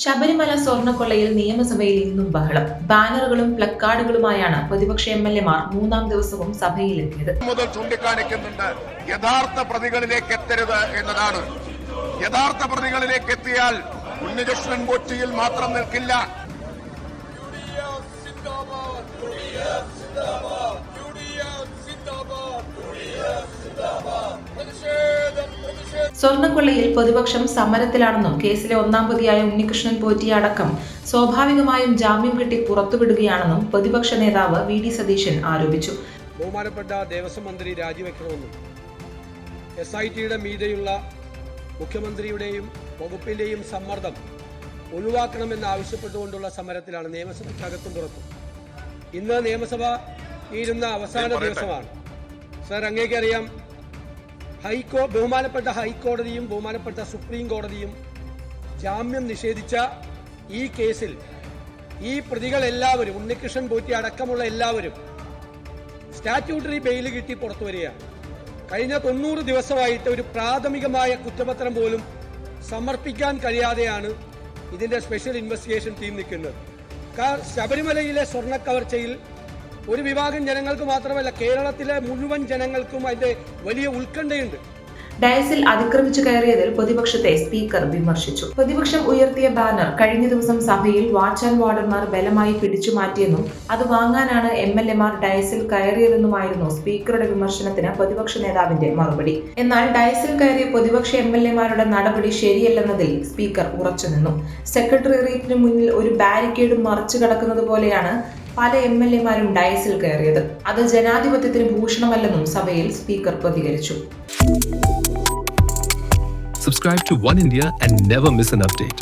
ശബരിമല സ്വർണ്ണക്കൊള്ളയിൽ നിയമസഭയിൽ ഇന്നും ബഹളം. ബാനറുകളും പ്ലക്കാർഡുകളുമായാണ് പ്രതിപക്ഷ എംഎൽഎമാർ മൂന്നാം ദിവസവും സഭയിലെത്തിയത്. മുതൽ ചൂണ്ടിക്കാണിക്കുന്നുണ്ട് യഥാർത്ഥ പ്രതികളിലേക്ക് എത്തരുത് എന്നതാണ്. യഥാർത്ഥ പ്രതികളിലേക്ക് എത്തിയാൽ ഉണ്ണികൃഷ്ണൻ പോറ്റിയിൽ മാത്രം നിൽക്കില്ല. സ്വർണ്ണക്കൊള്ളയിൽ പ്രതിപക്ഷം സമരത്തിലാണെന്നും കേസിലെ ഒന്നാം പ്രതിയായ ഉണ്ണികൃഷ്ണൻ പോറ്റി അടക്കം സ്വാഭാവികമായും ജാമ്യം കിട്ടി പുറത്തുവിടുകയാണെന്നും പ്രതിപക്ഷ നേതാവ് വി.ഡി. സതീശൻ ആരോപിച്ചു. ബഹുമാനപ്പെട്ട ദേവസ്വം മന്ത്രി രാജിവെക്കണമെന്നും SITയുടെ മീതെയുള്ള മുഖ്യമന്ത്രിയുടെയും വകുപ്പിന്റെയും സമ്മർദ്ദം ഒഴിവാക്കണമെന്ന് ആവശ്യപ്പെട്ടുകൊണ്ടുള്ള സമരത്തിലാണ് നിയമസഭയ്ക്കകത്തും പുറത്തും. ഇന്ന് നിയമസഭ ഇരുന്ന അവസാന ദിവസമാണ്. സർ, അങ്ങേക്കറിയാം, ബഹുമാനപ്പെട്ട ഹൈക്കോടതിയും ബഹുമാനപ്പെട്ട സുപ്രീം കോടതിയും ജാമ്യം നിഷേധിച്ച ഈ കേസിൽ ഈ പ്രതികളെല്ലാവരും, ഉണ്ണികൃഷ്ണൻ പോറ്റി അടക്കമുള്ള എല്ലാവരും സ്റ്റാറ്റ്യൂട്ടറി ബെയിൽ കിട്ടി പുറത്തു വരികയാണ്. കഴിഞ്ഞ 90 ദിവസമായിട്ട് ഒരു പ്രാഥമികമായ കുറ്റപത്രം പോലും സമർപ്പിക്കാൻ കഴിയാതെയാണ് ഇതിന്റെ സ്പെഷ്യൽ ഇൻവെസ്റ്റിഗേഷൻ ടീം നിൽക്കുന്നത്. ശബരിമലയിലെ സ്വർണ്ണക്കവർച്ചയിൽ ഒരു വിഭാഗം ജനങ്ങൾക്ക് മാത്രമല്ല, കേരളത്തിലെ മുഴുവൻ ജനങ്ങൾക്കും അതിന്റെ വലിയ ഉത്കണ്ഠയുണ്ട്. ഡയസിൽ അതിക്രമിച്ചു കയറിയതിൽ പ്രതിപക്ഷത്തെ സ്പീക്കർ വിമർശിച്ചു. പ്രതിപക്ഷം ഉയർത്തിയ ബാനർ കഴിഞ്ഞ ദിവസം സഭയിൽ വാച്ച് ആൻഡ് വാർഡന്മാർ ബലമായി പിടിച്ചു മാറ്റിയെന്നും അത് വാങ്ങാനാണ് MLA-മാർ ഡയസിൽ കയറിയതെന്നുമായിരുന്നു സ്പീക്കറുടെ വിമർശനത്തിന് പ്രതിപക്ഷ നേതാവിന്റെ മറുപടി. എന്നാൽ ഡയസിൽ കയറിയ പ്രതിപക്ഷ MLA-മാരുടെ നടപടി ശരിയല്ലെന്നതിൽ സ്പീക്കർ ഉറച്ചുനിന്നു. സെക്രട്ടേറിയറ്റിന് മുന്നിൽ ഒരു ബാരിക്കേഡ് മറിച്ചു കടക്കുന്നത് പോലെയാണ് പല MLA-മാരും ഡയസിൽ കയറിയത്. അത് ജനാധിപത്യത്തിന് ഭൂഷണമല്ലെന്നും സഭയിൽ സ്പീക്കർ പ്രതികരിച്ചു. Subscribe to One India and never miss an update.